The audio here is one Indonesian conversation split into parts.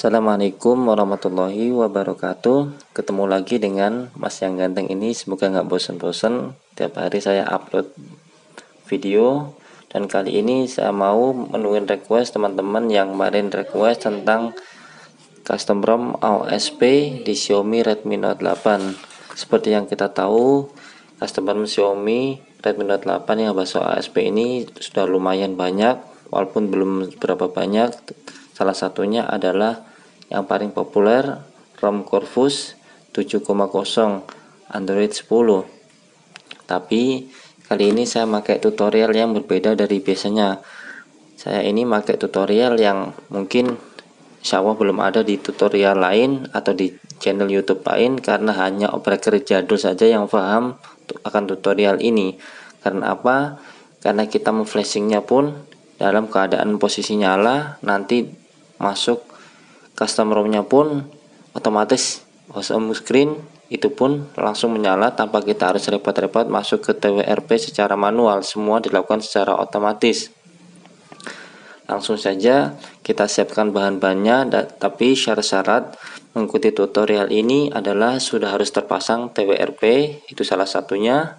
Assalamualaikum warahmatullahi wabarakatuh. Ketemu lagi dengan Mas yang ganteng ini. Semoga nggak bosan-bosan. Tiap hari saya upload video. Dan kali ini saya mau menuin request teman-teman yang kemarin request tentang custom ROM AOSP di Xiaomi Redmi Note 8. Seperti yang kita tahu, custom ROM Xiaomi Redmi Note 8 yang bahasa AOSP ini sudah lumayan banyak, walaupun belum berapa banyak. Salah satunya adalah yang paling populer ROM Corvus 7,0 Android 10. Tapi kali ini saya pakai tutorial yang berbeda dari biasanya. Saya ini pakai tutorial yang mungkin insya Allah belum ada di tutorial lain atau di channel YouTube lain, karena hanya operator jadul saja yang paham akan tutorial ini. Karena apa? Karena kita memflashingnya pun dalam keadaan posisi nyala, nanti masuk custom ROM-nya pun otomatis home screen itu pun langsung menyala tanpa kita harus repot-repot masuk ke TWRP secara manual. Semua dilakukan secara otomatis. Langsung saja kita siapkan bahan-bahannya, tapi syarat-syarat mengikuti tutorial ini adalah sudah harus terpasang TWRP, itu salah satunya.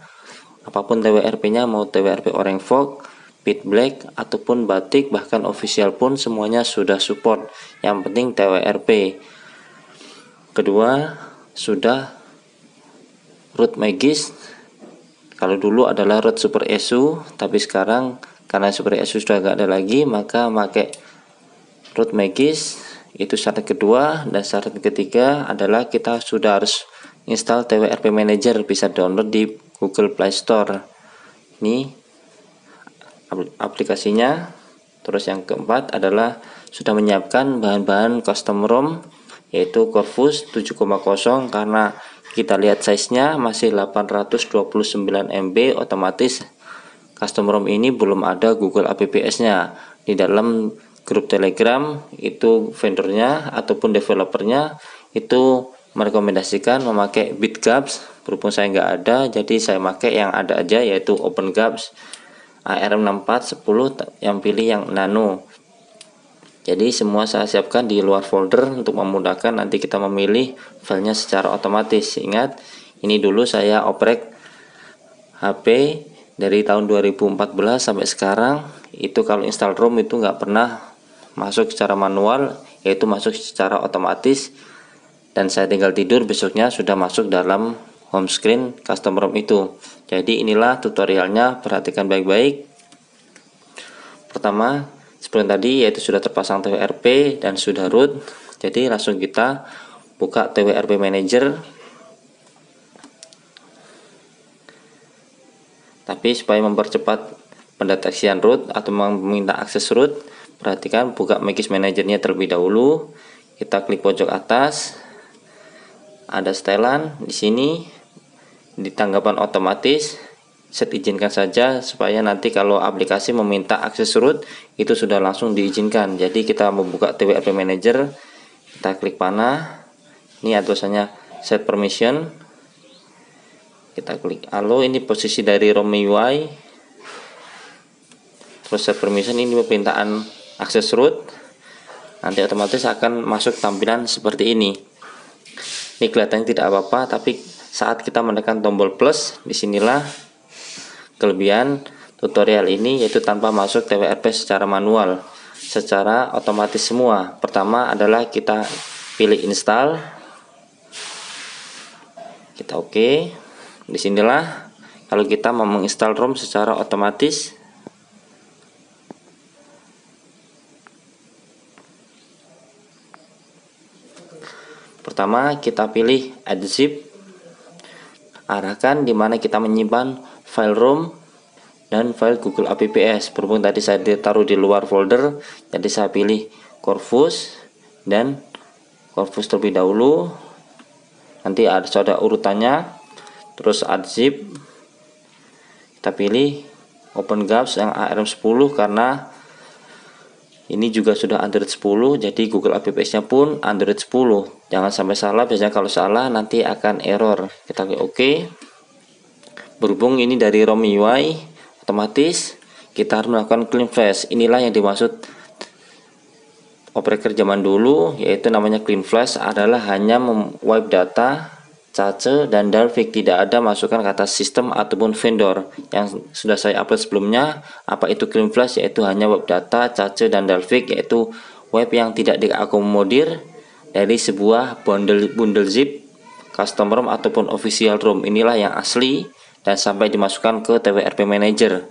Apapun TWRP-nya, mau TWRP Orange Fog, Pit Black ataupun batik, bahkan official pun semuanya sudah support. Yang penting TWRP. Kedua, sudah root Magis. Kalau dulu adalah root Super ESU, tapi sekarang karena Super ESU sudah gak ada lagi, maka pakai root Magis. Itu syarat kedua. Dan syarat ketiga adalah kita sudah harus install TWRP Manager, bisa download di Google Play Store. Ini aplikasinya. Terus yang keempat adalah sudah menyiapkan bahan-bahan custom ROM, yaitu Corvus 7,0, karena kita lihat size-nya masih 829 MB. Otomatis custom ROM ini belum ada Google APPS-nya. Di dalam grup Telegram itu vendornya ataupun developernya itu merekomendasikan memakai Bitgaps. Berhubung saya nggak ada, jadi saya pakai yang ada aja, yaitu OpenGAPS ARM6410, yang pilih yang nano. Jadi semua saya siapkan di luar folder untuk memudahkan nanti kita memilih filenya secara otomatis. Ingat, ini dulu saya oprek HP dari tahun 2014 sampai sekarang. Itu kalau install ROM itu nggak pernah masuk secara manual, yaitu masuk secara otomatis. Dan saya tinggal tidur, besoknya sudah masuk dalam home screen custom ROM itu. Jadi inilah tutorialnya, perhatikan baik-baik. Pertama, seperti tadi, yaitu sudah terpasang TWRP dan sudah root. Jadi langsung kita buka TWRP Manager. Tapi supaya mempercepat pendeteksian root atau meminta akses root, perhatikan buka Magis Manajernya terlebih dahulu. Kita klik pojok atas, ada setelan di sini. Di tanggapan otomatis, set izinkan saja supaya nanti kalau aplikasi meminta akses root itu sudah langsung diizinkan. Jadi kita membuka TWRP Manager, kita klik panah. Ini tulisannya set permission. Kita klik allow, ini posisi dari ROM UI. Terus set permission, ini permintaan akses root. Nanti otomatis akan masuk tampilan seperti ini. Ini kelihatannya tidak apa-apa, tapi saat kita menekan tombol plus, disinilah kelebihan tutorial ini, yaitu tanpa masuk TWRP secara manual, secara otomatis semua. Pertama adalah kita pilih install, kita oke. Disinilah kalau kita mau menginstal ROM secara otomatis. Pertama kita pilih add zip, arahkan dimana kita menyimpan file ROM dan file Google APPS. Berhubung tadi saya taruh di luar folder, jadi saya pilih Corvus dan Corvus terlebih dahulu. Nanti ada urutannya. Terus add zip, kita pilih OpenGAPS yang ARM10, karena ini juga sudah Android 10, jadi Google APPS nya pun Android 10. Jangan sampai salah, biasanya kalau salah nanti akan error. Kita klik OK. Berhubung ini dari ROM UI, otomatis kita harus melakukan clean flash. Inilah yang dimaksud opreker zaman dulu, yaitu namanya Clean Flash, adalah hanya wipe data, cache, dan Dalvik. Tidak ada masukan kata sistem ataupun vendor. Yang sudah saya upload sebelumnya, apa itu Clean Flash, yaitu hanya wipe data, cache, dan Dalvik, yaitu web yang tidak diakomodir dari sebuah bundle zip, custom ROM ataupun official ROM. Inilah yang asli dan sampai dimasukkan ke TWRP Manager.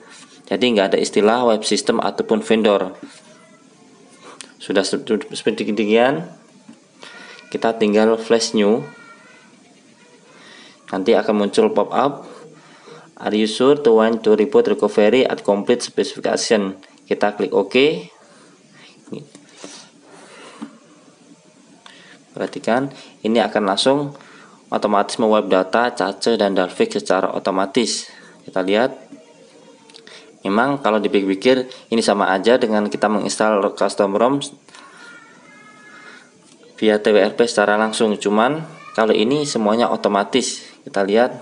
Jadi nggak ada istilah web system ataupun vendor. Sudah seperti demikian, kita tinggal flash new. Nanti akan muncul pop up, are you sure to want to report recovery at complete specification. Kita klik OK. Perhatikan, ini akan langsung otomatis mewipe data, cache, dan Dalvik secara otomatis. Kita lihat, memang kalau dipikir-pikir ini sama aja dengan kita menginstal custom ROM via TWRP secara langsung. Cuman kalau ini semuanya otomatis. Kita lihat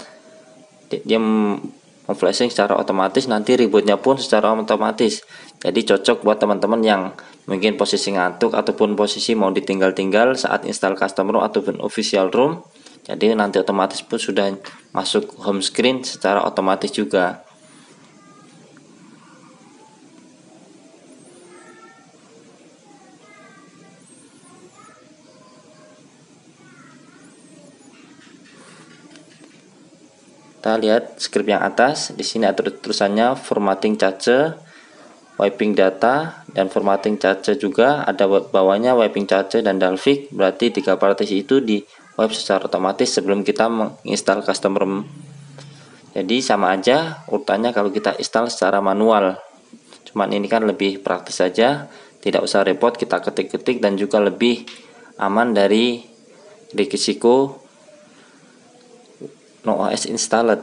dia memflashing secara otomatis, nanti rebootnya pun secara otomatis. Jadi cocok buat teman-teman yang mungkin posisi ngantuk ataupun posisi mau ditinggal-tinggal saat install custom ROM ataupun official ROM. Jadi nanti otomatis pun sudah masuk home screen secara otomatis juga. Kita lihat script yang atas, di sini ada tulisannya formatting cache, wiping data, dan formatting cache juga. Ada bawahnya wiping cache dan Dalvik, berarti 3 partisi itu di wipe secara otomatis sebelum kita menginstal custom ROM. Jadi sama aja urutannya kalau kita install secara manual. Cuman ini kan lebih praktis saja, tidak usah repot kita ketik-ketik, dan juga lebih aman dari risiko no OS installed.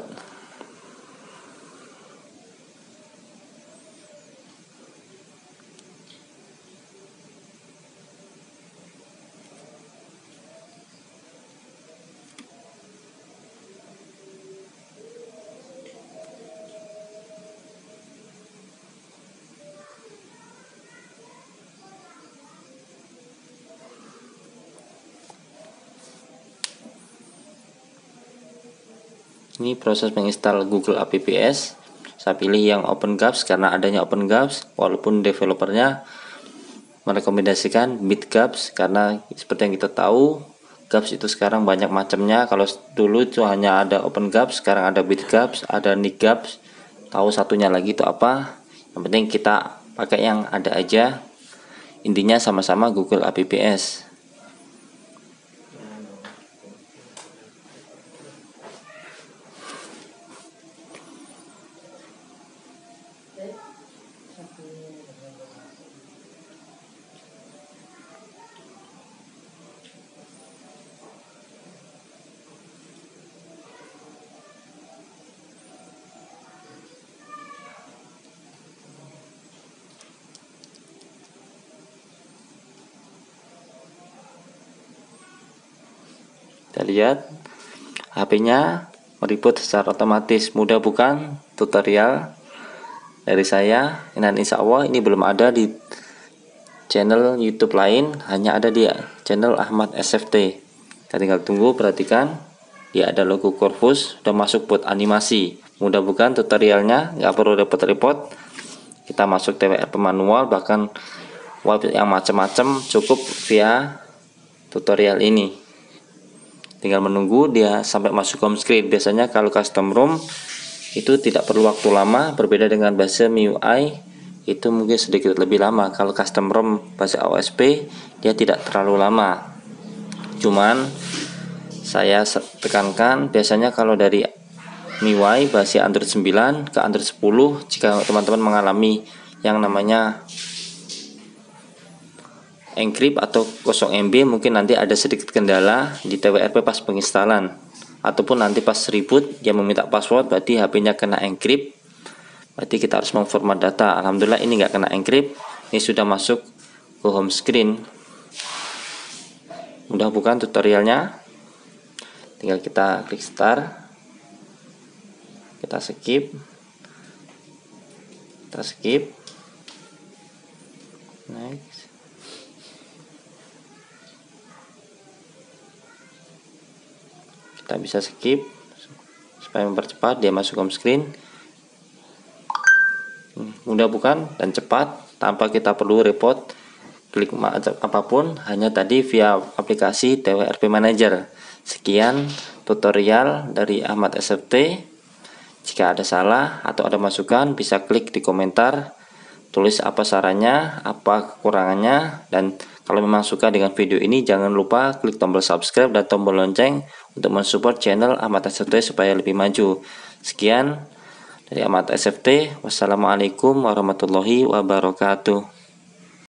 Ini proses menginstal Google Apps. Saya pilih yang OpenGAPS karena adanya OpenGAPS, walaupun developernya merekomendasikan BitGAPS karena seperti yang kita tahu, GAPS itu sekarang banyak macamnya. Kalau dulu itu hanya ada OpenGAPS, sekarang ada BitGAPS, ada NickGAPS. Tahu satunya lagi itu apa? Yang penting kita pakai yang ada aja. Intinya sama-sama Google Apps. Kita lihat HP-nya mereboot secara otomatis. Mudah bukan tutorial dari saya? Dan insya Allah ini belum ada di channel YouTube lain, hanya ada di channel Ahmad SFT. Kita tinggal tunggu. Perhatikan, dia ada logo Corvus, sudah masuk buat animasi. Mudah bukan tutorialnya, nggak perlu repot-repot. Kita masuk TWRP manual, bahkan web yang macam-macam cukup via tutorial ini. Tinggal menunggu dia sampai masuk home screen. Biasanya kalau custom ROM itu tidak perlu waktu lama, berbeda dengan bahasa MIUI itu mungkin sedikit lebih lama. Kalau custom ROM bahasa OSP dia tidak terlalu lama. Cuman saya tekankan, biasanya kalau dari MIUI bahasa Android 9 ke Android 10, jika teman-teman mengalami yang namanya encrypt atau 0 MB, mungkin nanti ada sedikit kendala di TWRP pas penginstalan, ataupun nanti pas reboot dia meminta password, berarti HP-nya kena encrypt, berarti kita harus memformat data. Alhamdulillah ini nggak kena encrypt, ini sudah masuk ke home screen. Mudah bukan tutorialnya? Tinggal kita klik start, kita skip, next. kita bisa skip supaya mempercepat dia masuk home screen. Mudah bukan, dan cepat tanpa kita perlu repot klik apapun, hanya tadi via aplikasi TWRP Manager. Sekian tutorial dari Ahmad SFT. Jika ada salah atau ada masukan, bisa klik di komentar, tulis apa sarannya, apa kekurangannya, dan kalau memang suka dengan video ini, jangan lupa klik tombol subscribe dan tombol lonceng untuk mensupport channel Ahmad SFT supaya lebih maju. Sekian dari Ahmad SFT. Wassalamualaikum warahmatullahi wabarakatuh.